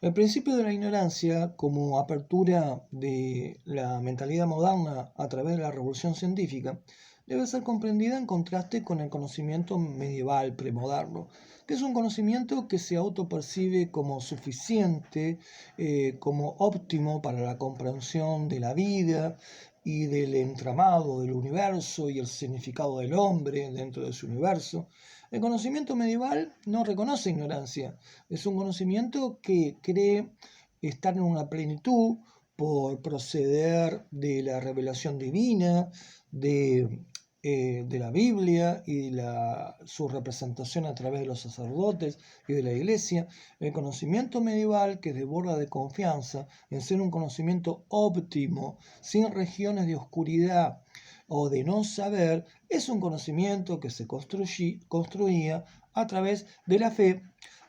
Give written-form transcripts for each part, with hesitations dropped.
El principio de la ignorancia, como apertura de la mentalidad moderna a través de la revolución científica, debe ser comprendida en contraste con el conocimiento medieval premoderno, que es un conocimiento que se autopercibe como suficiente, como óptimo para la comprensión de la vida y del entramado del universo y el significado del hombre dentro de su universo. El conocimiento medieval no reconoce ignorancia, es un conocimiento que cree estar en una plenitud por proceder de la revelación divina, de la Biblia y su representación a través de los sacerdotes y de la iglesia. El conocimiento medieval, que desborda de confianza en ser un conocimiento óptimo, sin regiones de oscuridad o de no saber, es un conocimiento que se construía a través de la fe,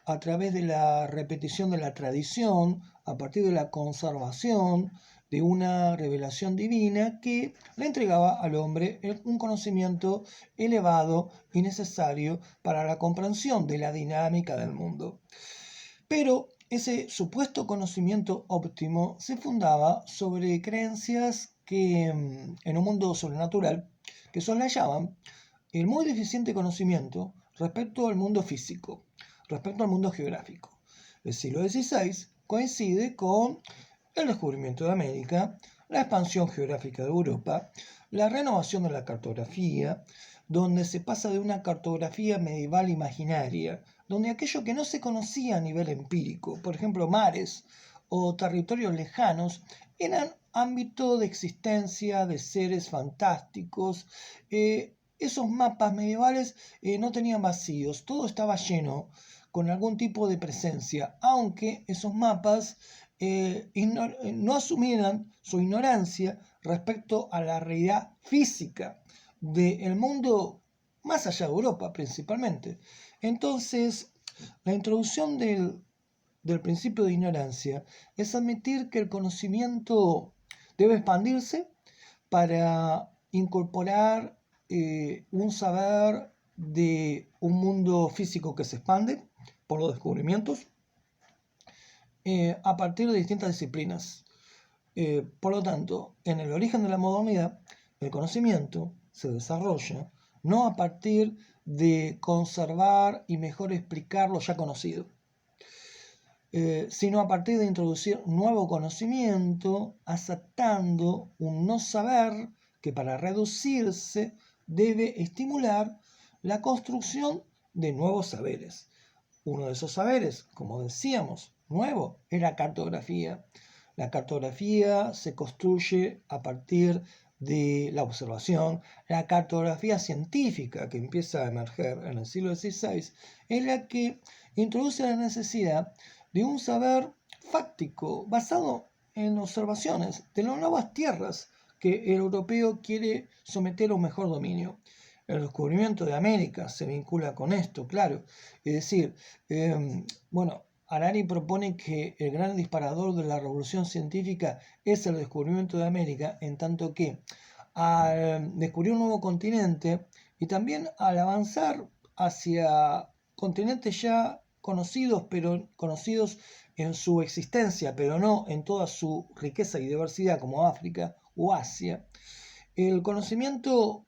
a través de la repetición de la tradición, a partir de la conservación de una revelación divina que le entregaba al hombre un conocimiento elevado y necesario para la comprensión de la dinámica del mundo. Pero ese supuesto conocimiento óptimo se fundaba sobre creencias que en un mundo sobrenatural que soslayaban el muy deficiente conocimiento respecto al mundo físico, respecto al mundo geográfico. El siglo XVI coincide con el descubrimiento de América, la expansión geográfica de Europa, la renovación de la cartografía, donde se pasa de una cartografía medieval imaginaria, donde aquello que no se conocía a nivel empírico, por ejemplo mares o territorios lejanos, eran ámbito de existencia de seres fantásticos. Esos mapas medievales no tenían vacíos, todo estaba lleno con algún tipo de presencia, aunque esos mapas no asumieran su ignorancia respecto a la realidad física del mundo más allá de Europa principalmente. Entonces, la introducción del principio de ignorancia es admitir que el conocimiento debe expandirse para incorporar un saber de un mundo físico que se expande por los descubrimientos a partir de distintas disciplinas. Por lo tanto, en el origen de la modernidad, el conocimiento se desarrolla no a partir de conservar y mejor explicar lo ya conocido, sino a partir de introducir nuevo conocimiento, aceptando un no saber que para reducirse debe estimular la construcción de nuevos saberes. Uno de esos saberes, como decíamos, nuevo, es la cartografía. La cartografía se construye a partir de la observación. La cartografía científica que empieza a emerger en el siglo XVI es la que introduce la necesidad de un saber fáctico basado en observaciones de las nuevas tierras que el europeo quiere someter a un mejor dominio. El descubrimiento de América se vincula con esto, claro. Es decir, Harari propone que el gran disparador de la revolución científica es el descubrimiento de América, en tanto que al descubrir un nuevo continente y también al avanzar hacia continentes ya conocidos, pero conocidos en su existencia, pero no en toda su riqueza y diversidad como África o Asia, el conocimiento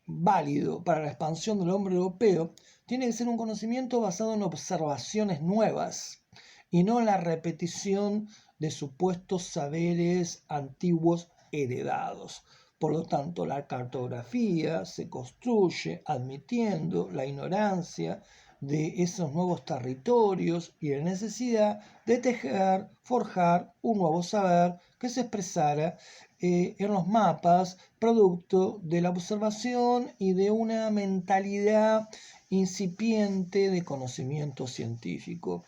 válido para la expansión del hombre europeo tiene que ser un conocimiento basado en observaciones nuevas y no en la repetición de supuestos saberes antiguos heredados. Por lo tanto, la cartografía se construye admitiendo la ignorancia de esos nuevos territorios y la necesidad de tejer, forjar un nuevo saber que se expresara en los mapas, producto de la observación y de una mentalidad incipiente de conocimiento científico.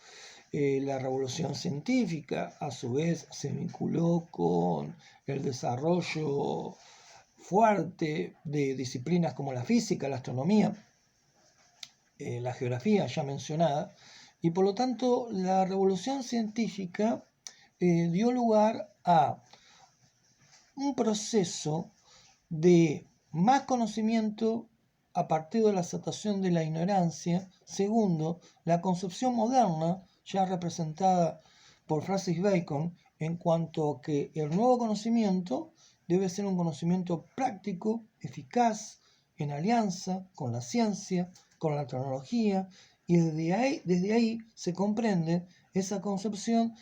La revolución científica, a su vez, se vinculó con el desarrollo fuerte de disciplinas como la física, la astronomía, la geografía ya mencionada, y por lo tanto la revolución científica dio lugar a un proceso de más conocimiento a partir de la aceptación de la ignorancia. Segundo, la concepción moderna, ya representada por Francis Bacon en cuanto a que el nuevo conocimiento debe ser un conocimiento práctico, eficaz, en alianza con la ciencia, con la tecnología, y desde ahí se comprende esa concepción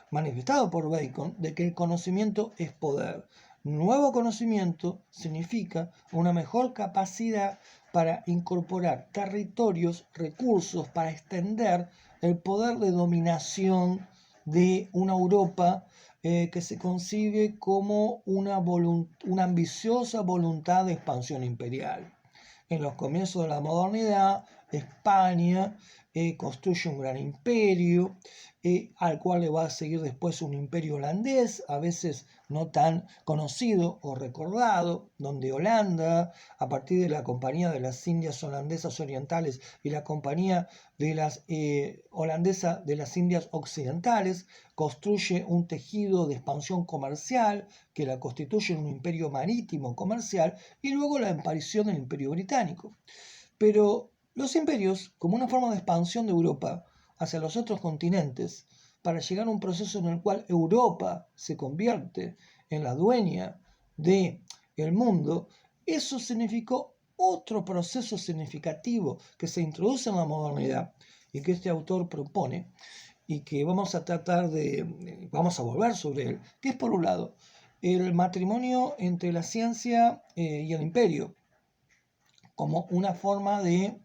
manifestado por Bacon de que el conocimiento es poder. Nuevo conocimiento significa una mejor capacidad para incorporar territorios, recursos, para extender el poder de dominación de una Europa que se concibe como una ambiciosa voluntad de expansión imperial. En los comienzos de la modernidad, España construye un gran imperio, al cual le va a seguir después un imperio holandés, a veces no tan conocido o recordado, donde Holanda, a partir de la Compañía de las Indias Holandesas Orientales y la Compañía de las Holandesa de las Indias Occidentales, construye un tejido de expansión comercial que la constituye en un imperio marítimo comercial, y luego la aparición del Imperio Británico. Pero los imperios, como una forma de expansión de Europa hacia los otros continentes, para llegar a un proceso en el cual Europa se convierte en la dueña del mundo, eso significó otro proceso significativo que se introduce en la modernidad y que este autor propone y que vamos a volver sobre él, que es por un lado el matrimonio entre la ciencia y el imperio, como una forma de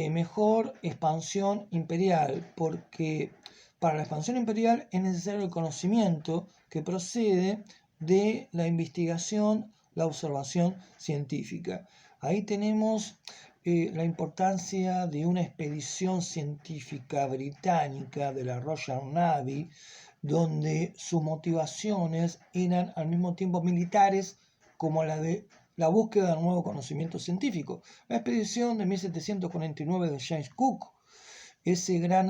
mejor expansión imperial, porque para la expansión imperial es necesario el conocimiento que procede de la investigación, la observación científica. Ahí tenemos la importancia de una expedición científica británica de la Royal Navy, donde sus motivaciones eran al mismo tiempo militares como la de la búsqueda del nuevo conocimiento científico. La expedición de 1749 de James Cook, ese gran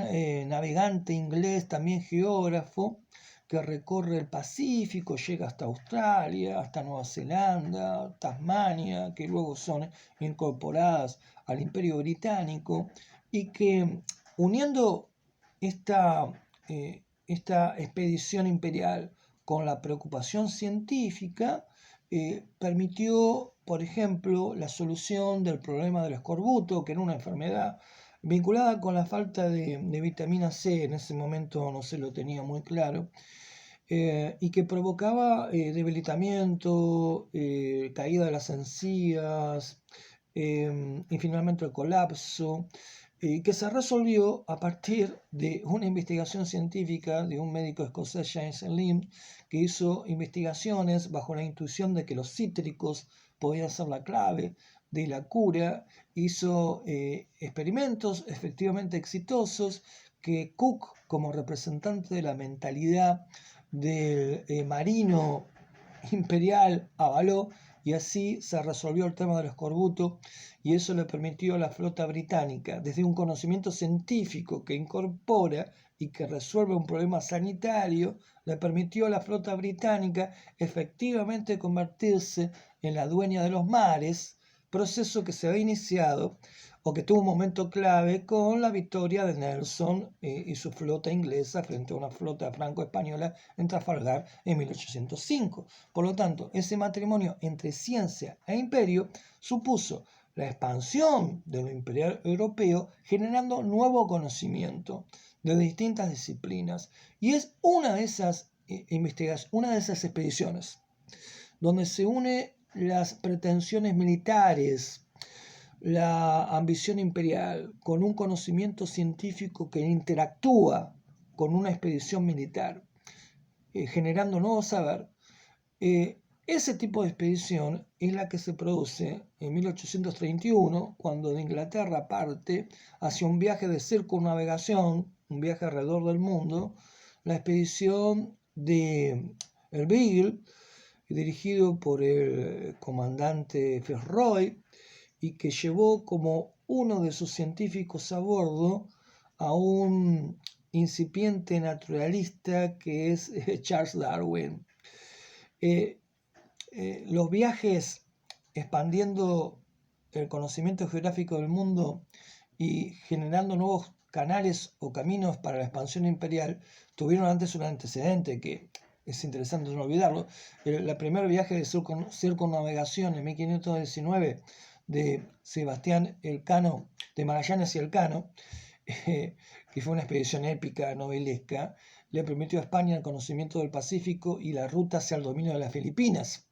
navegante inglés, también geógrafo, que recorre el Pacífico, llega hasta Australia, hasta Nueva Zelanda, Tasmania, que luego son incorporadas al Imperio Británico, y que uniendo esta expedición imperial con la preocupación científica, permitió, por ejemplo, la solución del problema del escorbuto, que era una enfermedad vinculada con la falta de vitamina C. En ese momento no se lo tenía muy claro, y que provocaba debilitamiento, caída de las encías, y finalmente el colapso, que se resolvió a partir de una investigación científica de un médico escocés, James Lind, que hizo investigaciones bajo la intuición de que los cítricos podían ser la clave de la cura. Hizo experimentos efectivamente exitosos que Cook, como representante de la mentalidad del marino imperial, avaló, y así se resolvió el tema del escorbuto, y eso le permitió a la flota británica, desde un conocimiento científico que incorpora y que resuelve un problema sanitario, le permitió a la flota británica efectivamente convertirse en la dueña de los mares, proceso que se había iniciado o que tuvo un momento clave con la victoria de Nelson y su flota inglesa frente a una flota franco-española en Trafalgar en 1805. Por lo tanto, ese matrimonio entre ciencia e imperio supuso la expansión de lo imperial europeo, generando nuevo conocimiento de distintas disciplinas. Y es una de esas una de esas expediciones donde se une las pretensiones militares, la ambición imperial, con un conocimiento científico que interactúa con una expedición militar, generando nuevo saber. Ese tipo de expedición es la que se produce en 1831, cuando de Inglaterra parte hacia un viaje de circunnavegación, un viaje alrededor del mundo, la expedición de el Beagle, dirigido por el comandante Fitzroy, y que llevó como uno de sus científicos a bordo a un incipiente naturalista que es Charles Darwin. Los viajes expandiendo el conocimiento geográfico del mundo y generando nuevos canales o caminos para la expansión imperial tuvieron antes un antecedente que es interesante no olvidarlo. El primer viaje de circunnavegación en 1519 de Sebastián Elcano, de Magallanes y Elcano, que fue una expedición épica, novelesca, le permitió a España el conocimiento del Pacífico y la ruta hacia el dominio de las Filipinas.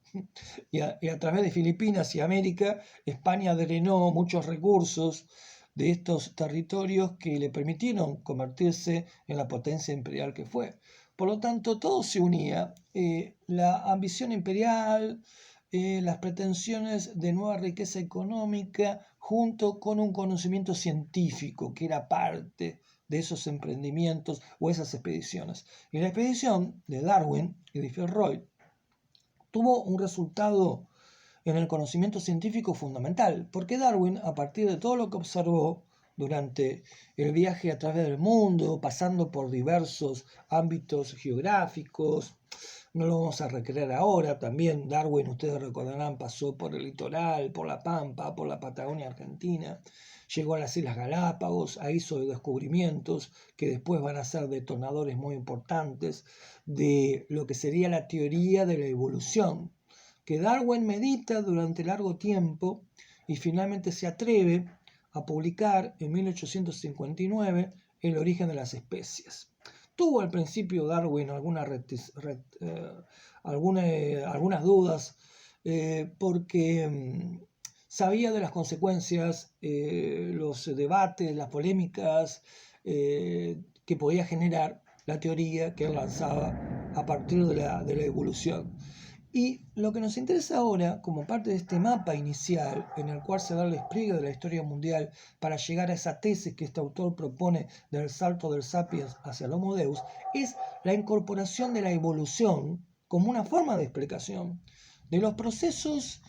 Y a través de Filipinas y América, España drenó muchos recursos de estos territorios que le permitieron convertirse en la potencia imperial que fue. Por lo tanto, todo se unía, la ambición imperial, las pretensiones de nueva riqueza económica, junto con un conocimiento científico que era parte de esos emprendimientos o esas expediciones. Y la expedición de Darwin y de Fitzroy tuvo un resultado en el conocimiento científico fundamental, porque Darwin, a partir de todo lo que observó durante el viaje a través del mundo, pasando por diversos ámbitos geográficos, no lo vamos a recrear ahora, también Darwin, ustedes recordarán, pasó por el litoral, por la Pampa, por la Patagonia Argentina, llegó a las Islas Galápagos, ahí hizo descubrimientos que después van a ser detonadores muy importantes de lo que sería la teoría de la evolución, que Darwin medita durante largo tiempo y finalmente se atreve a publicar en 1859 El origen de las especies. Tuvo al principio Darwin algunas dudas porque sabía de las consecuencias, los debates, las polémicas que podía generar la teoría que él lanzaba a partir de la evolución. Y lo que nos interesa ahora, como parte de este mapa inicial, en el cual se da el despliegue de la historia mundial para llegar a esa tesis que este autor propone del salto del sapiens hacia el Homo Deus, es la incorporación de la evolución como una forma de explicación de los procesos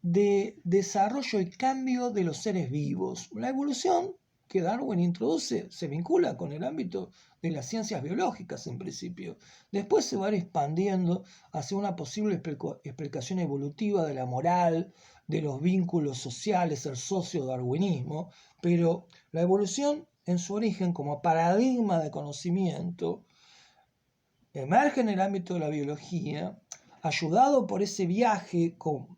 de desarrollo y cambio de los seres vivos. La evolución que Darwin introduce se vincula con el ámbito de las ciencias biológicas en principio. Después se va a ir expandiendo hacia una posible explicación evolutiva de la moral, de los vínculos sociales, el sociodarwinismo, pero la evolución en su origen como paradigma de conocimiento emerge en el ámbito de la biología, ayudado por ese viaje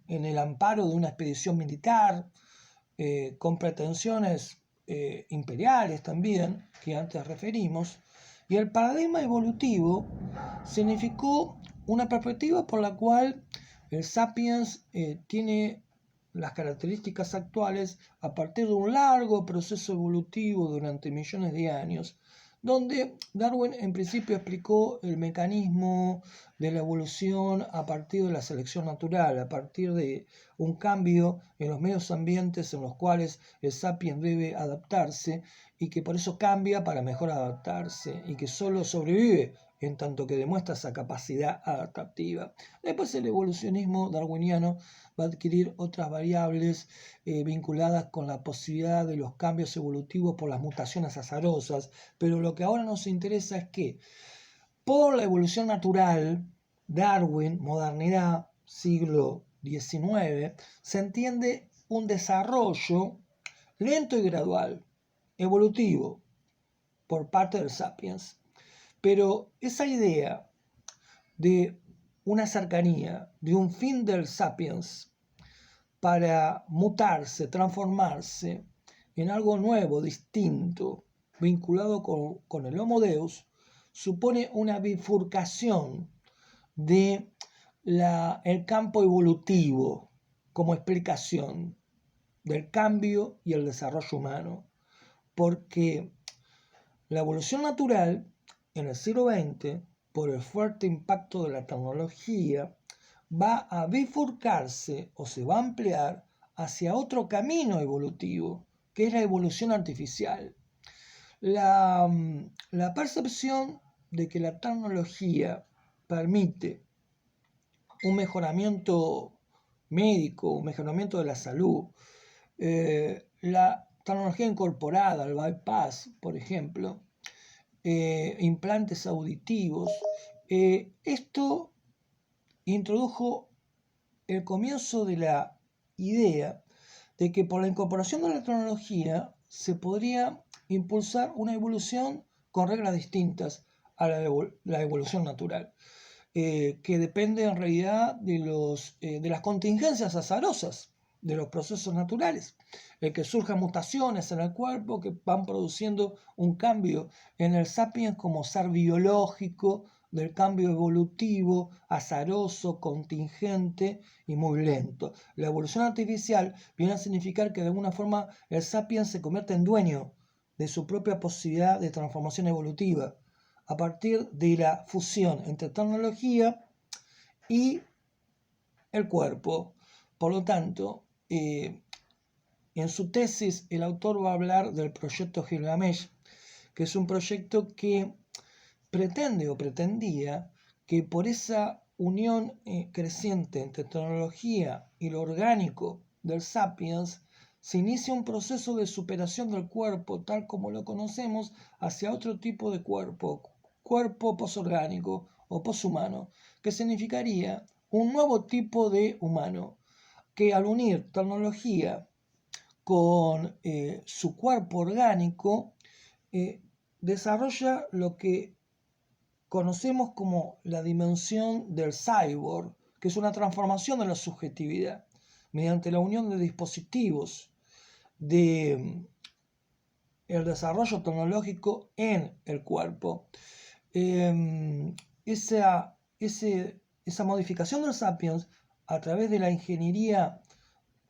en el amparo de una expedición militar, con pretensiones imperiales también, que antes referimos, y el paradigma evolutivo significó una perspectiva por la cual el sapiens tiene las características actuales a partir de un largo proceso evolutivo durante millones de años, donde Darwin en principio explicó el mecanismo de la evolución a partir de la selección natural, a partir de un cambio en los medios ambientes en los cuales el sapiens debe adaptarse y que por eso cambia para mejor adaptarse y que solo sobrevive en tanto que demuestra esa capacidad adaptativa. Después el evolucionismo darwiniano va a adquirir otras variables vinculadas con la posibilidad de los cambios evolutivos por las mutaciones azarosas, pero lo que ahora nos interesa es que por la evolución natural, Darwin, modernidad, siglo XIX, se entiende un desarrollo lento y gradual, evolutivo, por parte del sapiens. Pero esa idea de una cercanía, de un fin del sapiens para mutarse, transformarse en algo nuevo, distinto, vinculado con el Homo Deus, supone una bifurcación de el campo evolutivo como explicación del cambio y el desarrollo humano, porque la evolución natural en el siglo XX, por el fuerte impacto de la tecnología, va a bifurcarse o se va a ampliar hacia otro camino evolutivo, que es la evolución artificial. La percepción de que la tecnología permite un mejoramiento médico, un mejoramiento de la salud, la tecnología incorporada, el bypass, por ejemplo, implantes auditivos, esto introdujo el comienzo de la idea de que por la incorporación de la tecnología se podría impulsar una evolución con reglas distintas a la evolución natural, que depende en realidad de las contingencias azarosas de los procesos naturales, que surjan mutaciones en el cuerpo que van produciendo un cambio en el sapiens como ser biológico, del cambio evolutivo, azaroso, contingente y muy lento. La evolución artificial viene a significar que de alguna forma el sapiens se convierte en dueño de su propia posibilidad de transformación evolutiva a partir de la fusión entre tecnología y el cuerpo. Por lo tanto, en su tesis el autor va a hablar del proyecto Gilgamesh, que es un proyecto que pretende o pretendía que por esa unión creciente entre tecnología y lo orgánico del sapiens se inicia un proceso de superación del cuerpo tal como lo conocemos hacia otro tipo de cuerpo posorgánico o poshumano, que significaría un nuevo tipo de humano que al unir tecnología con su cuerpo orgánico desarrolla lo que conocemos como la dimensión del cyborg, que es una transformación de la subjetividad mediante la unión de dispositivos de el desarrollo tecnológico en el cuerpo. Esa modificación del sapiens a través de la ingeniería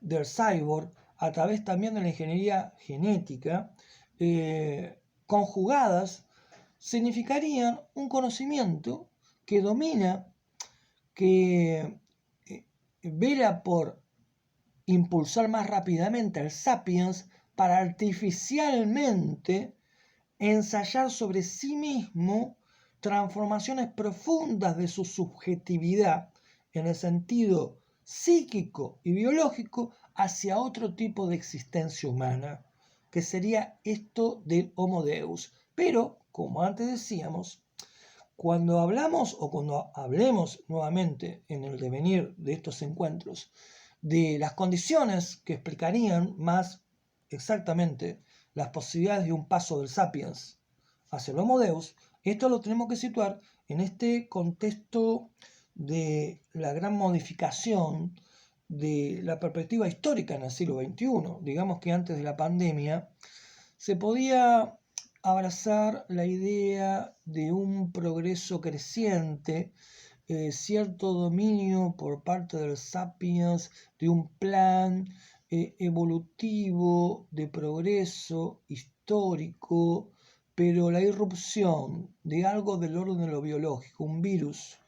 del cyborg, a través también de la ingeniería genética, conjugadas, significarían un conocimiento que domina, que vela por impulsar más rápidamente al sapiens para artificialmente ensayar sobre sí mismo transformaciones profundas de su subjetividad en el sentido psíquico y biológico hacia otro tipo de existencia humana, que sería esto del Homo Deus. Pero, como antes decíamos, cuando hablamos o cuando hablemos nuevamente en el devenir de estos encuentros de las condiciones que explicarían más exactamente las posibilidades de un paso del sapiens hacia el Homo Deus, esto lo tenemos que situar en este contexto de la gran modificación de la perspectiva histórica en el siglo XXI. Digamos que antes de la pandemia se podía abrazar la idea de un progreso creciente, cierto dominio por parte del sapiens de un plan evolutivo de progreso histórico, pero la irrupción de algo del orden de lo biológico, un virus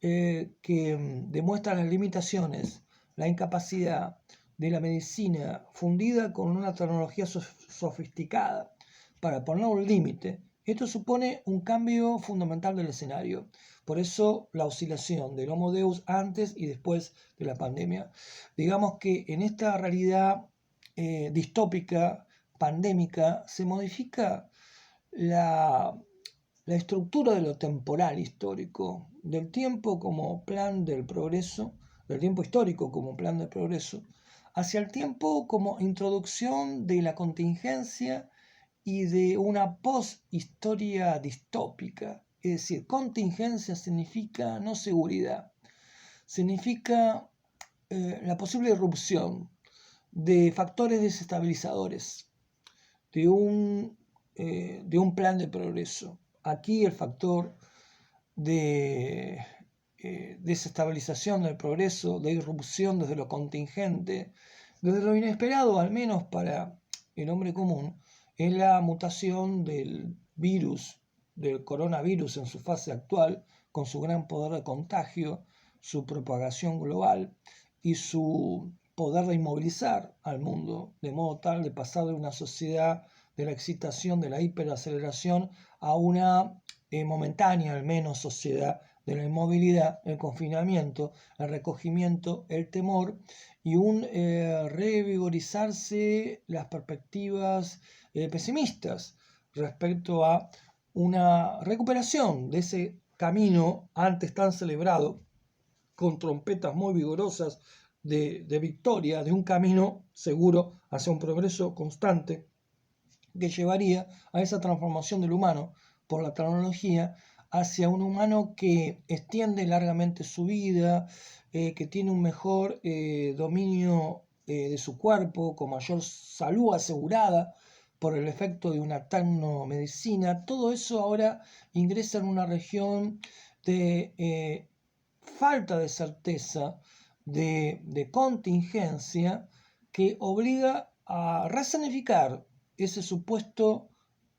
que demuestra las limitaciones, la incapacidad de la medicina fundida con una tecnología sofisticada para poner un límite, esto supone un cambio fundamental del escenario. Por eso la oscilación del Homo Deus antes y después de la pandemia. Digamos que en esta realidad distópica, pandémica, se modifica la estructura de lo temporal histórico, del tiempo como plan del progreso, del tiempo histórico como plan del progreso, hacia el tiempo como introducción de la contingencia y de una post-historia distópica. Es decir, contingencia significa no seguridad, significa la posible irrupción de factores desestabilizadores de un plan de progreso. Aquí el factor de desestabilización del progreso, de irrupción desde lo contingente, desde lo inesperado, al menos para el hombre común, es la mutación del virus, del coronavirus en su fase actual, con su gran poder de contagio, su propagación global y su poder de inmovilizar al mundo, de modo tal de pasar de una sociedad de la excitación, de la hiperaceleración, a una momentánea al menos sociedad de la inmovilidad, el confinamiento, el recogimiento, el temor y un revigorizarse las perspectivas pesimistas respecto a una recuperación de ese camino antes tan celebrado con trompetas muy vigorosas de victoria, de un camino seguro hacia un progreso constante que llevaría a esa transformación del humano por la tecnología hacia un humano que extiende largamente su vida, que tiene un mejor dominio de su cuerpo, con mayor salud asegurada por el efecto de una tecnomedicina. Todo eso ahora ingresa en una región de falta de certeza, de contingencia, que obliga a resignificar ese supuesto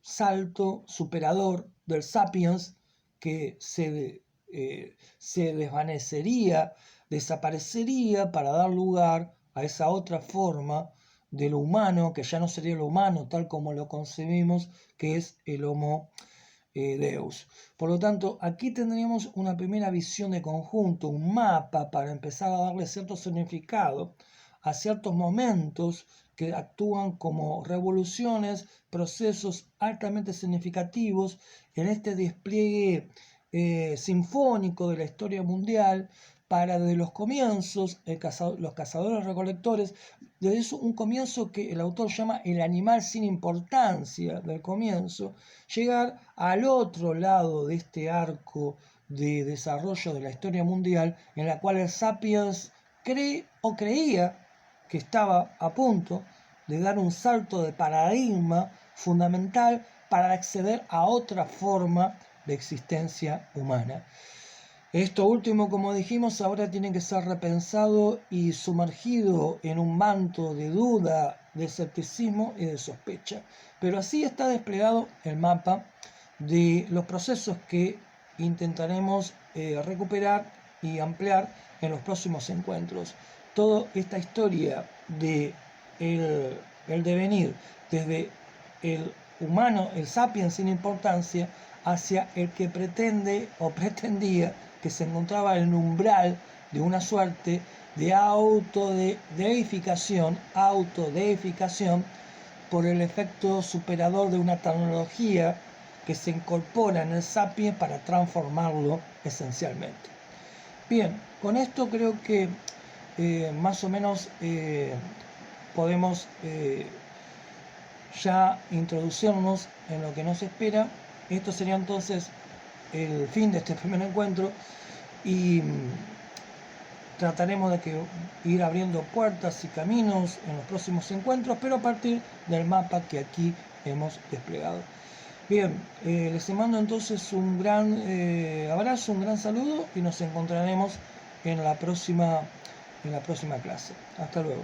salto superador del sapiens que se desvanecería, desaparecería para dar lugar a esa otra forma de lo humano, que ya no sería lo humano tal como lo concebimos, que es el Homo Deus. Por lo tanto, aquí tendríamos una primera visión de conjunto, un mapa para empezar a darle cierto significado a ciertos momentos que actúan como revoluciones, procesos altamente significativos en este despliegue sinfónico de la historia mundial, para desde los comienzos, los cazadores-recolectores, desde un comienzo que el autor llama el animal sin importancia del comienzo, llegar al otro lado de este arco de desarrollo de la historia mundial, en la cual el sapiens cree o creía que estaba a punto de dar un salto de paradigma fundamental para acceder a otra forma de existencia humana. Esto último, como dijimos, ahora tiene que ser repensado y sumergido en un manto de duda, de escepticismo y de sospecha. Pero así está desplegado el mapa de los procesos que intentaremos recuperar y ampliar en los próximos encuentros. Toda esta historia de el devenir desde el humano, el sapiens sin importancia, hacia el que pretende o pretendía que se encontraba en el umbral de una suerte de autodeificación por el efecto superador de una tecnología que se incorpora en el sapiens para transformarlo esencialmente. Bien, con esto creo que más o menos podemos ya introducirnos en lo que nos espera. Esto sería entonces el fin de este primer encuentro y trataremos de ir abriendo puertas y caminos en los próximos encuentros, pero a partir del mapa que aquí hemos desplegado. Bien, les mando entonces un gran abrazo, un gran saludo y nos encontraremos en la próxima clase. Hasta luego.